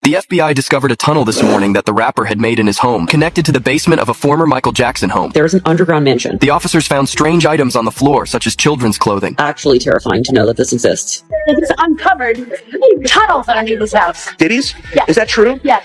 The FBI discovered a tunnel this morning that the rapper had made in his home, connected to the basement of a former Michael Jackson home. There is an underground mansion. The officers found strange items on the floor, such as children's clothing. Actually terrifying to know that this exists. It's uncovered tunnels underneath this house. Diddy's? Yeah. Is that true? Yeah.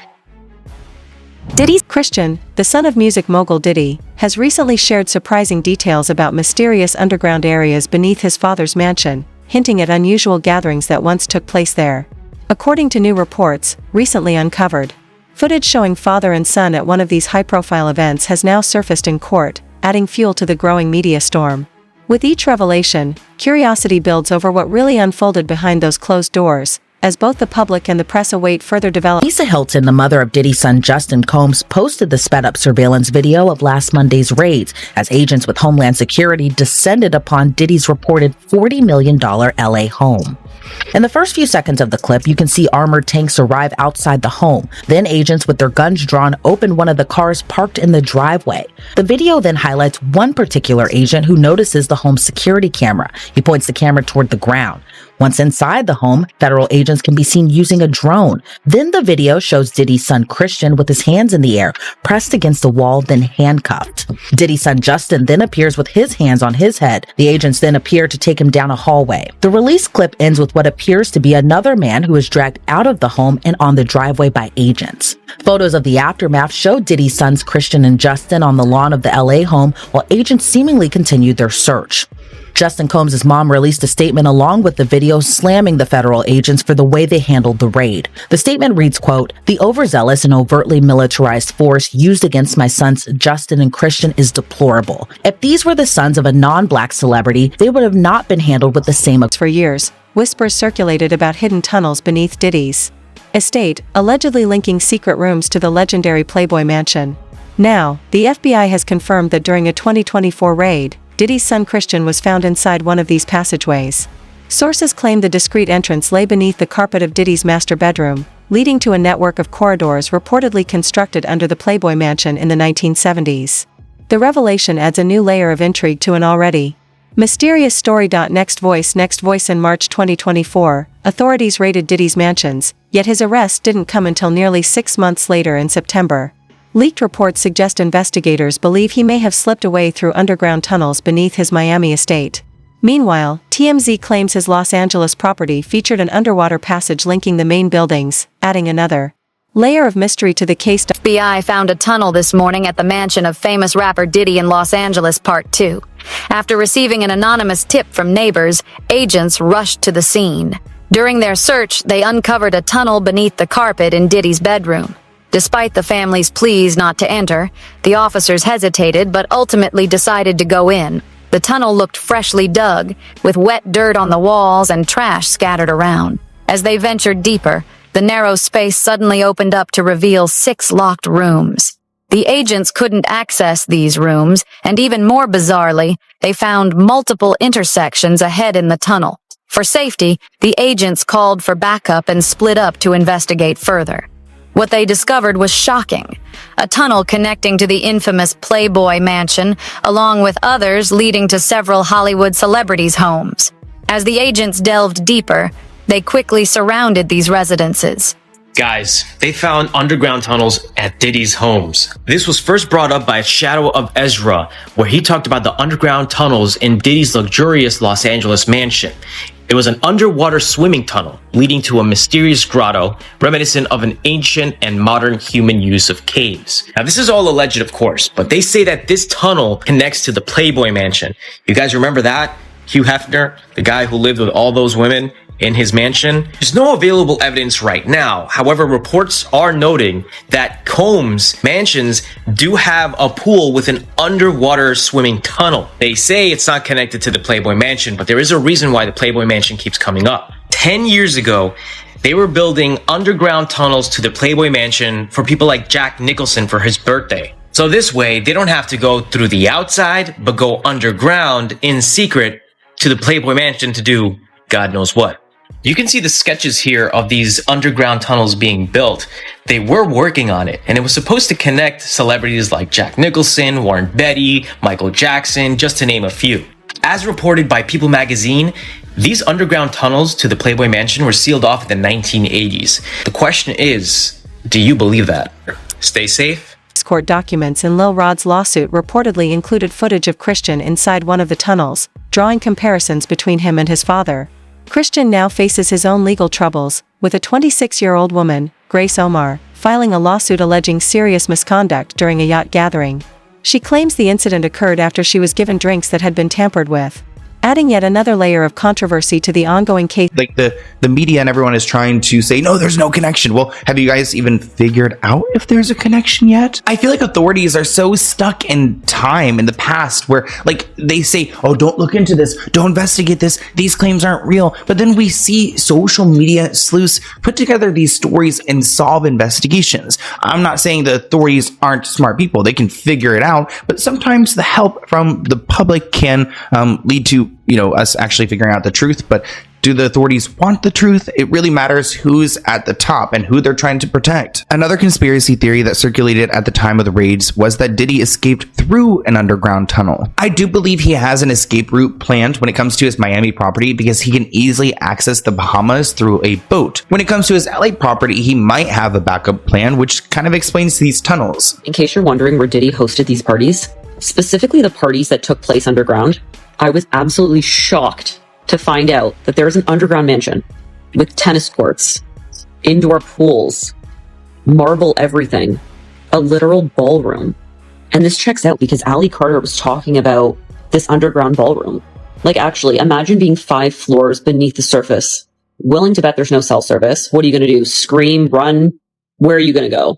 Diddy's Christian, the son of music mogul Diddy, has recently shared surprising details about mysterious underground areas beneath his father's mansion, hinting at unusual gatherings that once took place there. According to new reports, recently uncovered, footage showing father and son at one of these high-profile events has now surfaced in court, adding fuel to the growing media storm. With each revelation, curiosity builds over what really unfolded behind those closed doors, as both the public and the press await further development. Lisa Hilton, the mother of Diddy's son Justin Combs, posted the sped-up surveillance video of last Monday's raids as agents with Homeland Security descended upon Diddy's reported $40 million LA home. In the first few seconds of the clip, you can see armored tanks arrive outside the home. Then agents with their guns drawn open one of the cars parked in the driveway. The video then highlights one particular agent who notices the home's security camera. He points the camera toward the ground. Once inside the home, federal agents can be seen using a drone. Then the video shows Diddy's son Christian with his hands in the air, pressed against the wall, then handcuffed. Diddy's son Justin then appears with his hands on his head. The agents then appear to take him down a hallway. The release clip ends with what appears to be another man who is dragged out of the home and on the driveway by agents. Photos of the aftermath show Diddy's sons Christian and Justin on the lawn of the LA home while agents seemingly continued their search. Justin Combs' mom released a statement along with the video slamming the federal agents for the way they handled the raid. The statement reads, quote, "The overzealous and overtly militarized force used against my sons Justin and Christian is deplorable. If these were the sons of a non-black celebrity, they would have not been handled with the same." For years, whispers circulated about hidden tunnels beneath Diddy's estate, allegedly linking secret rooms to the legendary Playboy Mansion. Now, the FBI has confirmed that during a 2024 raid, Diddy's son Christian was found inside one of these passageways. Sources claim the discreet entrance lay beneath the carpet of Diddy's master bedroom, leading to a network of corridors reportedly constructed under the Playboy Mansion in the 1970s. The revelation adds a new layer of intrigue to an already mysterious story. Next Voice in March 2024, authorities raided Diddy's mansions, yet his arrest didn't come until nearly 6 months later in September. Leaked reports suggest investigators believe he may have slipped away through underground tunnels beneath his Miami estate. Meanwhile, TMZ claims his Los Angeles property featured an underwater passage linking the main buildings, adding another layer of mystery to the case. FBI found a tunnel this morning at the mansion of famous rapper Diddy in Los Angeles, Part 2. After receiving an anonymous tip from neighbors, agents rushed to the scene. During their search, they uncovered a tunnel beneath the carpet in Diddy's bedroom. Despite the family's pleas not to enter, the officers hesitated but ultimately decided to go in. The tunnel looked freshly dug, with wet dirt on the walls and trash scattered around. As they ventured deeper, the narrow space suddenly opened up to reveal 6 locked rooms. The agents couldn't access these rooms, and even more bizarrely, they found multiple intersections ahead in the tunnel. For safety, the agents called for backup and split up to investigate further. What they discovered was shocking. A tunnel connecting to the infamous Playboy Mansion, along with others leading to several Hollywood celebrities' homes. As the agents delved deeper, they quickly surrounded these residences. Guys, they found underground tunnels at Diddy's homes. This was first brought up by Shadow of Ezra, where he talked about the underground tunnels in Diddy's luxurious Los Angeles mansion. It was an underwater swimming tunnel leading to a mysterious grotto reminiscent of an ancient and modern human use of caves. Now, this is all alleged, of course, but they say that this tunnel connects to the Playboy Mansion. You guys remember that? Hugh Hefner, the guy who lived with all those women in his mansion? There's no available evidence right now. However, reports are noting that Combs mansions do have a pool with an underwater swimming tunnel. They say it's not connected to the Playboy Mansion, but there is a reason why the Playboy Mansion keeps coming up. 10 years ago, they were building underground tunnels to the Playboy Mansion for people like Jack Nicholson for his birthday. So this way, they don't have to go through the outside, but go underground in secret to the Playboy Mansion to do God knows what. You can see the sketches here of these underground tunnels being built. They were working on it, and it was supposed to connect celebrities like Jack Nicholson, Warren Beatty, Michael Jackson, just to name a few. As reported by People magazine, these underground tunnels to the Playboy Mansion were sealed off in the 1980s. The question is, do you believe that? Stay safe. Court documents in Lil Rod's lawsuit reportedly included footage of Christian inside one of the tunnels, drawing comparisons between him and his father. Christian now faces his own legal troubles, with a 26-year-old woman, Grace Omar, filing a lawsuit alleging serious misconduct during a yacht gathering. She claims the incident occurred after she was given drinks that had been tampered with, adding yet another layer of controversy to the ongoing case. Like the media and everyone is trying to say, no, there's no connection. Well, have you guys even figured out if there's a connection yet? I feel like authorities are so stuck in time in the past where like they say, oh, don't look into this. Don't investigate this. These claims aren't real. But then we see social media sleuths put together these stories and solve investigations. I'm not saying the authorities aren't smart people. They can figure it out. But sometimes the help from the public can lead to us actually figuring out the truth. But do the authorities want the truth? It really matters who's at the top and who they're trying to protect. Another conspiracy theory that circulated at the time of the raids was that Diddy escaped through an underground tunnel. I do believe he has an escape route planned when it comes to his Miami property because he can easily access the Bahamas through a boat. When it comes to his LA property, he might have a backup plan, which kind of explains these tunnels. In case you're wondering where Diddy hosted these parties, specifically the parties that took place underground, I was absolutely shocked to find out that there is an underground mansion with tennis courts, indoor pools, marble everything, a literal ballroom. And this checks out because Ali Carter was talking about this underground ballroom. Like, actually, imagine being 5 floors beneath the surface, willing to bet there's no cell service. What are you going to do? Scream, run? Where are you going to go?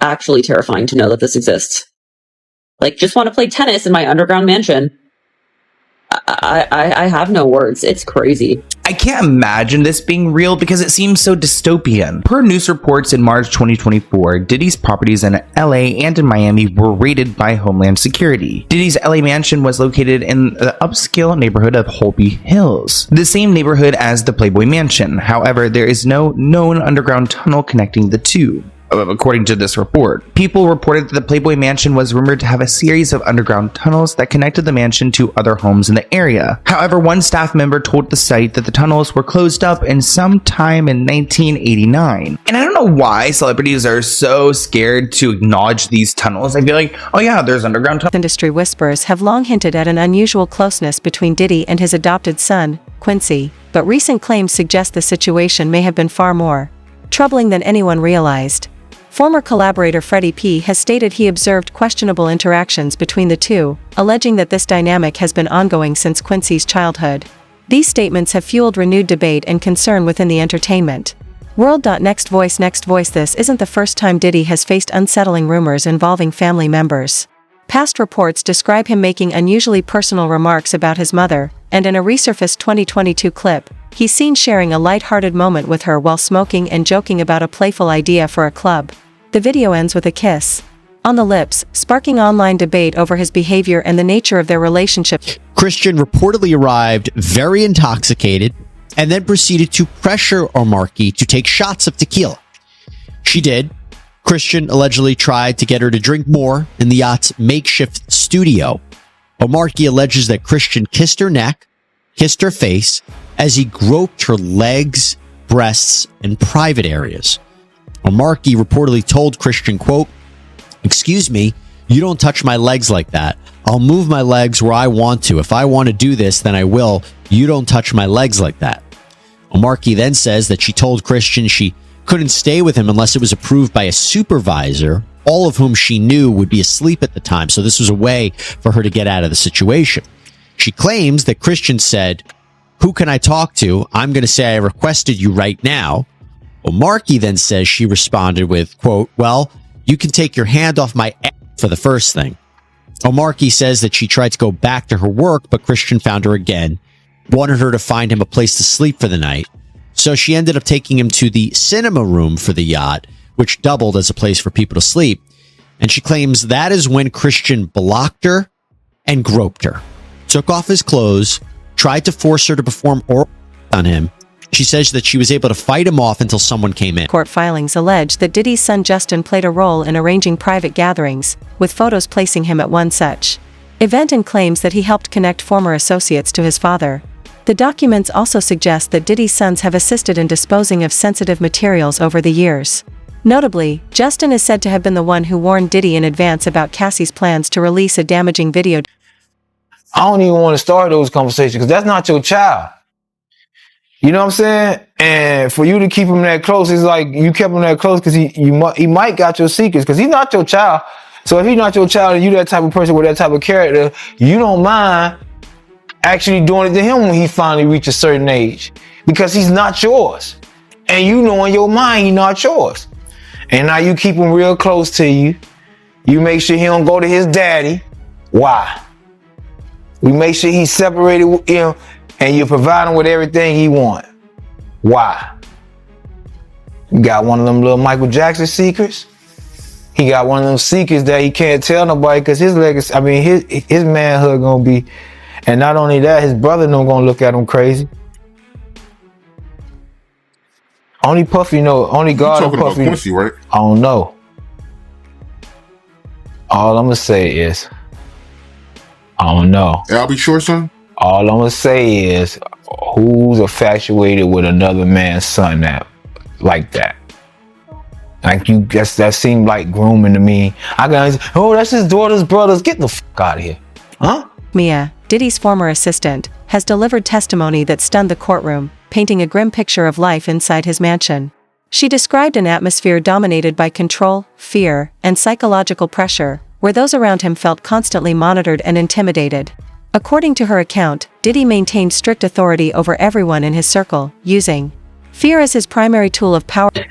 Actually terrifying to know that this exists. Like, just want to play tennis in my underground mansion. I have no words. It's crazy. I can't imagine this being real because it seems so dystopian. Per news reports in March 2024, Diddy's properties in LA and in Miami were raided by Homeland Security. Diddy's LA mansion was located in the upscale neighborhood of Holby Hills, the same neighborhood as the Playboy Mansion. However, there is no known underground tunnel connecting the two. According to this report, people reported that the Playboy Mansion was rumored to have a series of underground tunnels that connected the mansion to other homes in the area. However, one staff member told the site that the tunnels were closed up in sometime in 1989. And I don't know why celebrities are so scared to acknowledge these tunnels. I feel like, oh yeah, there's underground tunnels. Industry whispers have long hinted at an unusual closeness between Diddy and his adopted son, Quincy, but recent claims suggest the situation may have been far more troubling than anyone realized. Former collaborator Freddie P. has stated he observed questionable interactions between the two, alleging that this dynamic has been ongoing since Quincy's childhood. These statements have fueled renewed debate and concern within the entertainment world. Next voice. This isn't the first time Diddy has faced unsettling rumors involving family members. Past reports describe him making unusually personal remarks about his mother, and in a resurfaced 2022 clip, he's seen sharing a light-hearted moment with her while smoking and joking about a playful idea for a club. The video ends with a kiss on the lips, sparking online debate over his behavior and the nature of their relationship. Christian reportedly arrived very intoxicated and then proceeded to pressure Omarki to take shots of tequila. She did. Christian allegedly tried to get her to drink more in the yacht's makeshift studio. Omarki alleges that Christian kissed her neck, kissed her face, as he groped her legs, breasts, and private areas. Omarki reportedly told Christian, quote, "Excuse me, you don't touch my legs like that. I'll move my legs where I want to. If I want to do this, then I will. You don't touch my legs like that." Omarki then says that she told Christian she couldn't stay with him unless it was approved by a supervisor, all of whom she knew would be asleep at the time, so this was a way for her to get out of the situation. She claims that Christian said, "Who can I talk to? I'm going to say I requested you right now." Omarki then says she responded with, quote, "Well, you can take your hand off my ass for the first thing." Omarki says that she tried to go back to her work, but Christian found her again, wanted her to find him a place to sleep for the night. So she ended up taking him to the cinema room for the yacht, which doubled as a place for people to sleep. And she claims that is when Christian blocked her and groped her, took off his clothes, tried to force her to perform oral on him. She says that she was able to fight him off until someone came in. Court filings allege that Diddy's son Justin played a role in arranging private gatherings, with photos placing him at one such. Eventon claims that he helped connect former associates to his father. The documents also suggest that Diddy's sons have assisted in disposing of sensitive materials over the years. Notably, Justin is said to have been the one who warned Diddy in advance about Cassie's plans to release a damaging video. I don't even want to start those conversations because that's not your child. You know what I'm saying? And for you to keep him that close, it's like you kept him that close because he might got your secrets because he's not your child. So if he's not your child and you that type of person with that type of character, you don't mind actually doing it to him when he finally reaches a certain age because he's not yours. And you know in your mind he's not yours. And now you keep him real close to you. You make sure he don't go to his daddy. Why? We make sure he's separated with him and you provide him with everything he wants. Why? You got one of them little Michael Jackson secrets. He got one of them secrets that he can't tell nobody because his legacy, his manhood gonna be, and not only that, his brother no gonna look at him crazy. Only Puffy know, only God and Puffy. Quincy, right? I don't know. All I'm gonna say is, I don't know. I'll be sure, son. All I'm gonna say is, who's infatuated with another man's son like that? Like you, that seemed like grooming to me. That's his daughter's brothers. Get the fuck out of here, huh? Mia, Diddy's former assistant, has delivered testimony that stunned the courtroom, painting a grim picture of life inside his mansion. She described an atmosphere dominated by control, fear, and psychological pressure, where those around him felt constantly monitored and intimidated. According to her account, Diddy maintained strict authority over everyone in his circle, using fear as his primary tool of power. Yeah,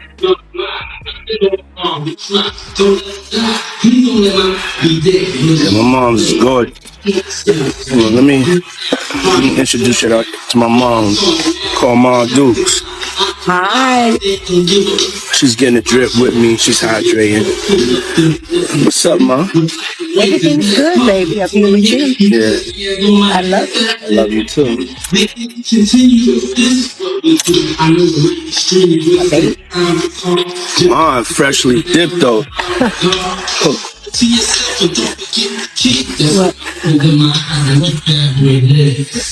my mom's good. Well, let me introduce you to my mom. Call Mom Dukes. Hi. She's getting a drip with me. She's hydrating. What's up, Mom? Everything's good, baby. I'm here with you. Yeah. I love you. I love you too. Mom, freshly dipped though. What?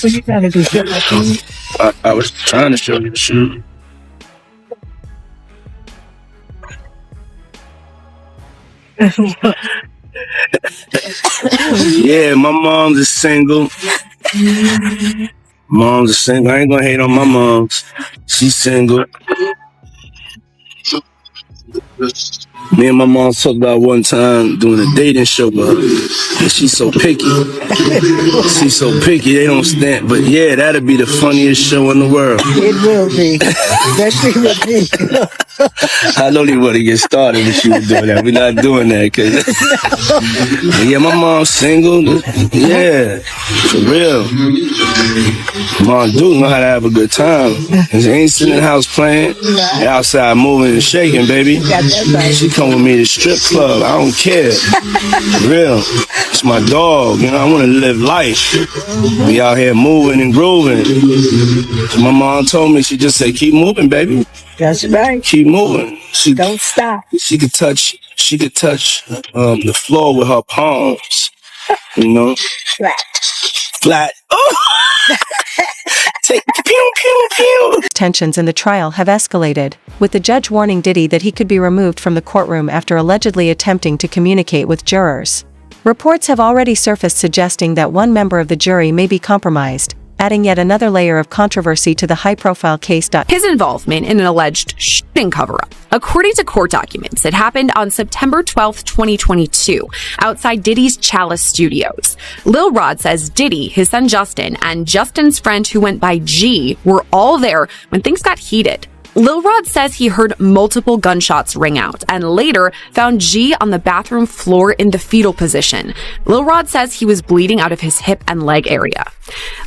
What you trying to do? I was trying to show you the shoe. Yeah, my mom's is single. Mom's is single. I ain't gonna hate on my mom's. She's single. Me and my mom talked about one time doing a dating show with her. And she's so picky. She's so picky, they don't stand. But yeah, that'd be the funniest show in the world. It will be. Especially with me. I don't even want to get started if she was doing that. We're not doing that. Yeah, my mom's single. Yeah, for real. Mom do know how to have a good time. She ain't sitting in the house playing. They outside moving and shaking, baby. She come with me to strip club. I don't care. For real. It's my dog. You know, I want to live life. Be out here moving and grooving. So my mom told me, she just said, keep moving, baby. That's right. Keep moving. Don't stop. She could touch the floor with her palms. You know? Flat. Oh! Take pew, pew, pew. Tensions in the trial have escalated, with the judge warning Diddy that he could be removed from the courtroom after allegedly attempting to communicate with jurors. Reports have already surfaced suggesting that one member of the jury may be compromised, adding yet another layer of controversy to the high-profile case. His involvement in an alleged shooting cover-up. According to court documents, it happened on September 12, 2022, outside Diddy's Chalice Studios. Lil Rod says Diddy, his son Justin, and Justin's friend who went by G were all there when things got heated. Lil Rod says he heard multiple gunshots ring out and later found G on the bathroom floor in the fetal position. Lil Rod says he was bleeding out of his hip and leg area.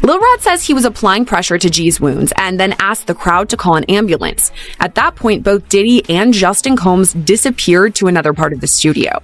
Lil Rod says he was applying pressure to G's wounds and then asked the crowd to call an ambulance. At that point, both Diddy and Justin Combs disappeared to another part of the studio.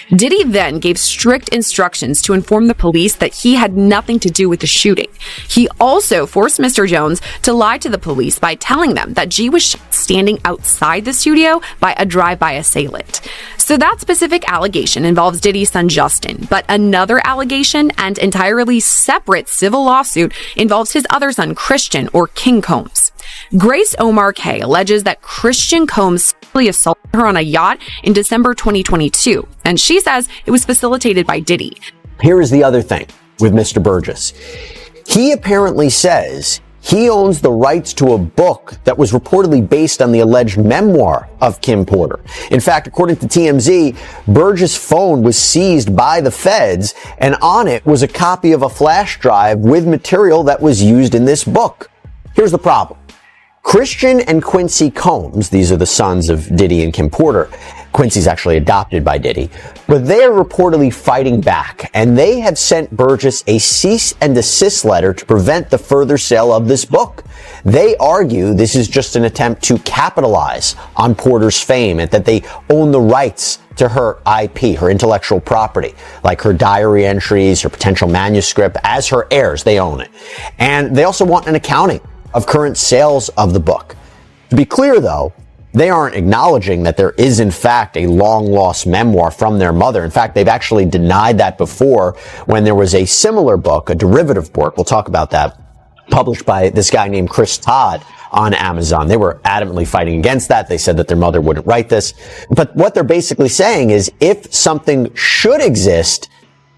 Diddy then gave strict instructions to inform the police that he had nothing to do with the shooting. He also forced Mr. Jones to lie to the police by telling them that G was standing outside the studio by a drive-by assailant. So that specific allegation involves Diddy's son Justin, but another allegation and entirely separate civil lawsuit involves his other son Christian, or King Combs. Grace Omar K alleges that Christian Combs sexually assaulted her on a yacht in December 2022, and she says it was facilitated by Diddy. Here is the other thing with Mr. Burgess. He apparently says he owns the rights to a book that was reportedly based on the alleged memoir of Kim Porter. In fact, according to TMZ, Burgess' phone was seized by the feds, and on it was a copy of a flash drive with material that was used in this book. Here's the problem. Christian and Quincy Combs, these are the sons of Diddy and Kim Porter. Quincy's actually adopted by Diddy, but they are reportedly fighting back, and they have sent Burgess a cease and desist letter to prevent the further sale of this book. They argue this is just an attempt to capitalize on Porter's fame and that they own the rights to her IP, her intellectual property, like her diary entries, her potential manuscript. As her heirs, they own it. And they also want an accounting of current sales of the book. To be clear, though, they aren't acknowledging that there is, in fact, a long-lost memoir from their mother. In fact, they've actually denied that before when there was a similar book, a derivative work, we'll talk about that, published by this guy named Chris Todd on Amazon. They were adamantly fighting against that. They said that their mother wouldn't write this. But what they're basically saying is if something should exist,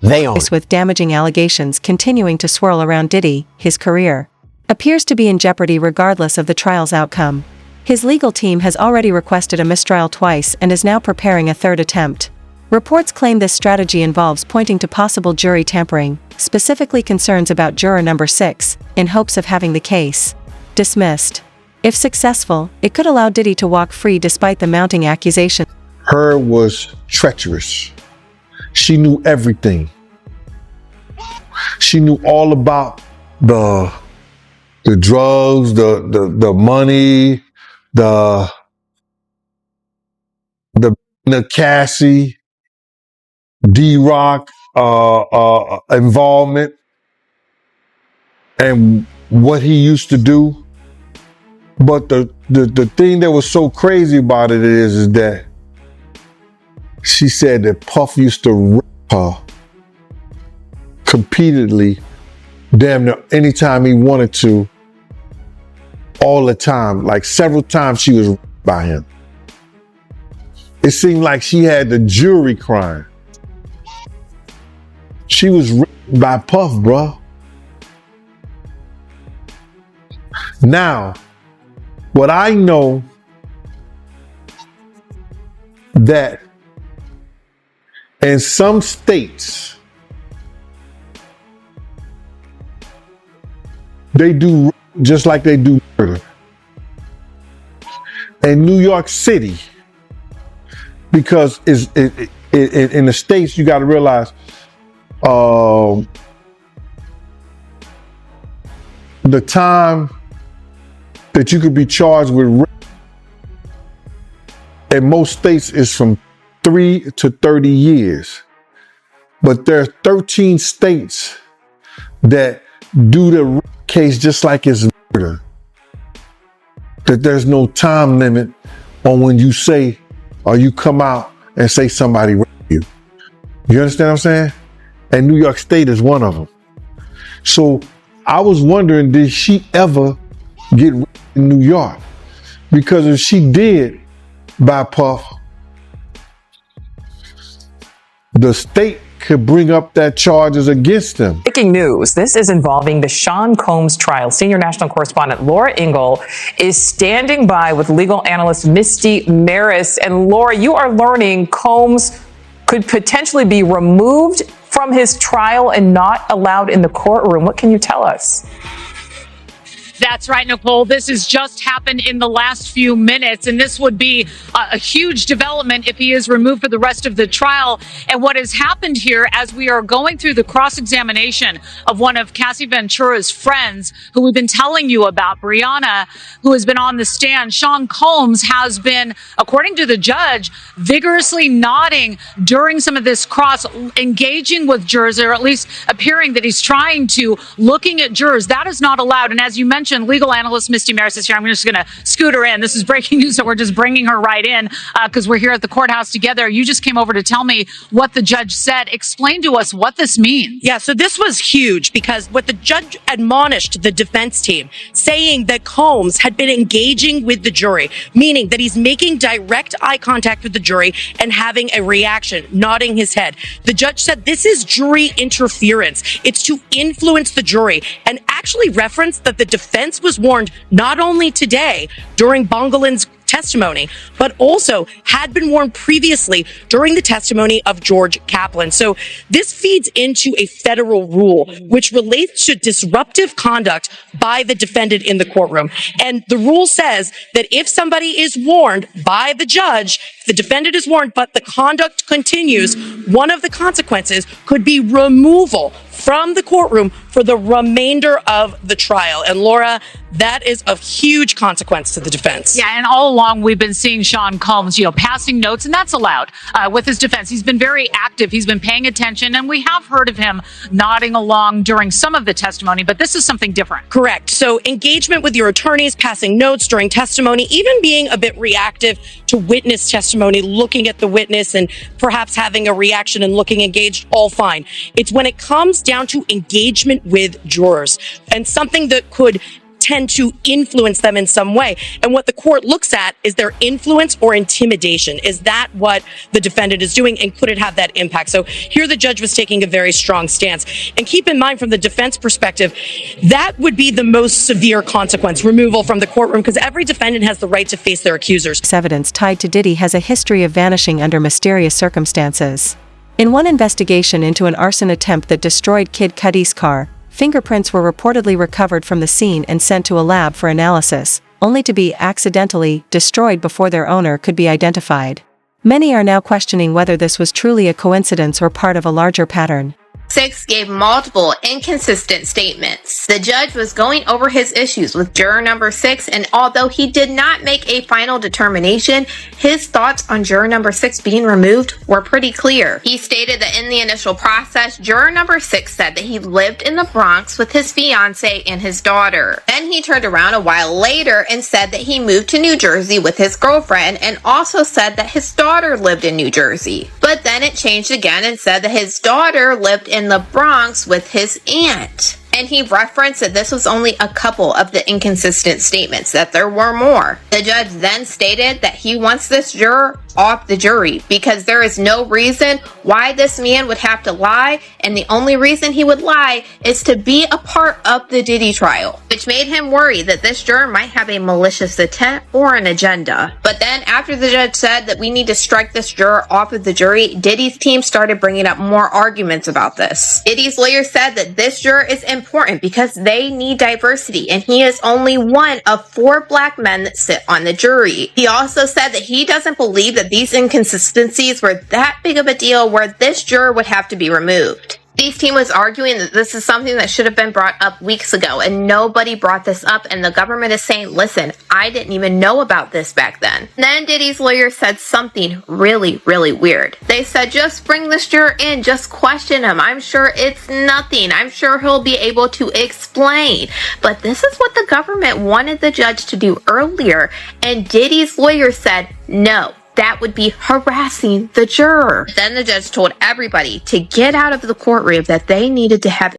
they own it. With damaging allegations continuing to swirl around Diddy, his career appears to be in jeopardy regardless of the trial's outcome. His legal team has already requested a mistrial twice and is now preparing a third attempt. Reports claim this strategy involves pointing to possible jury tampering, specifically concerns about juror number 6, in hopes of having the case dismissed. If successful, it could allow Diddy to walk free despite the mounting accusation. Her was treacherous. She knew everything. She knew all about the drugs, the money, the Cassie, D-Rock involvement, and what he used to do. But the thing that was so crazy about it is that she said that Puff used to rip her repeatedly, damn near anytime he wanted to, all the time. Like several times she was ripped by him. It seemed like she had the jury crying. She was ripped by Puff, bruh. Now, what I know that in some states, they do just like they do murder. In New York City, because in the States, you got to realize the time that you could be charged with rape in most states is from 3 to 30 years. But there are 13 states that do the rape case just like it's murder. That there's no time limit on when you say or you come out and say somebody raped you. You understand what I'm saying? And New York State is one of them. So I was wondering, did she ever get raped in New York? Because if she did by Puff, the state could bring up that charges against them. Breaking news. This is involving the Sean Combs trial. Senior national correspondent Laura Ingle is standing by with legal analyst Misty Maris. And Laura, you are learning Combs could potentially be removed from his trial and not allowed in the courtroom. What can you tell us? That's right, Nicole. This has just happened in the last few minutes, and this would be a huge development if he is removed for the rest of the trial. And what has happened here, as we are going through the cross-examination of one of Cassie Ventura's friends, who we've been telling you about, Brianna, who has been on the stand, Sean Combs has been, according to the judge, vigorously nodding during some of this cross, engaging with jurors, or at least appearing that he's trying to, looking at jurors. That is not allowed. And as you mentioned, mentioned, legal analyst Misty Maris is here. I'm just going to scoot her in. This is breaking news, so we're just bringing her right in because we're here at the courthouse together. You just came over to tell me what the judge said. Explain to us what this means. Yeah, so this was huge because what the judge admonished the defense team, saying that Combs had been engaging with the jury, meaning that he's making direct eye contact with the jury and having a reaction, nodding his head. The judge said this is jury interference. It's to influence the jury, and actually referenced that the defense was warned not only today during Bongolin's testimony, but also had been warned previously during the testimony of George Kaplan. So this feeds into a federal rule which relates to disruptive conduct by the defendant in the courtroom. And the rule says that if somebody is warned by the judge, the defendant is warned, but the conduct continues, one of the consequences could be removal from the courtroom for the remainder of the trial. And Laura, that is of huge consequence to the defense. Yeah, and all along we've been seeing Sean Combs, passing notes, and that's allowed with his defense. He's been very active. He's been paying attention, and we have heard of him nodding along during some of the testimony, but this is something different. Correct. So engagement with your attorneys, passing notes during testimony, even being a bit reactive to witness testimony, looking at the witness and perhaps having a reaction and looking engaged, all fine. It's when it comes down to engagement with jurors and something that could tend to influence them in some way. And what the court looks at is their influence or intimidation. Is that what the defendant is doing, and could it have that impact? So here the judge was taking a very strong stance. And keep in mind, from the defense perspective, that would be the most severe consequence, removal from the courtroom, because every defendant has the right to face their accusers. Evidence tied to Diddy has a history of vanishing under mysterious circumstances. In one investigation into an arson attempt that destroyed Kid Cudi's car, fingerprints were reportedly recovered from the scene and sent to a lab for analysis, only to be accidentally destroyed before their owner could be identified. Many are now questioning whether this was truly a coincidence or part of a larger pattern. 6 gave multiple inconsistent statements. The judge was going over his issues with juror number 6, and although he did not make a final determination, his thoughts on juror number 6 being removed were pretty clear. He stated that in the initial process, juror number 6 said that he lived in the Bronx with his fiance and his daughter. Then he turned around a while later and said that he moved to New Jersey with his girlfriend, and also said that his daughter lived in New Jersey. But then it changed again and said that his daughter lived in the Bronx with his aunt. And he referenced that this was only a couple of the inconsistent statements, that there were more. The judge then stated that he wants this juror off the jury because there is no reason why this man would have to lie, and the only reason he would lie is to be a part of the Diddy trial, which made him worry that this juror might have a malicious intent or an agenda. But then after the judge said that we need to strike this juror off of the jury, Diddy's team started bringing up more arguments about this. Diddy's lawyer said that this juror is important because they need diversity, and he is only one of 4 black men that sit on the jury. He also said that he doesn't believe that these inconsistencies were that big of a deal where this juror would have to be removed. Diddy's team was arguing that this is something that should have been brought up weeks ago, and nobody brought this up, and the government is saying, listen, I didn't even know about this back then. Then Diddy's lawyer said something really, really weird. They said, just bring this juror in, just question him. I'm sure it's nothing. I'm sure he'll be able to explain. But this is what the government wanted the judge to do earlier, and Diddy's lawyer said, no. That would be harassing the juror. Then the judge told everybody to get out of the courtroom, that they needed to have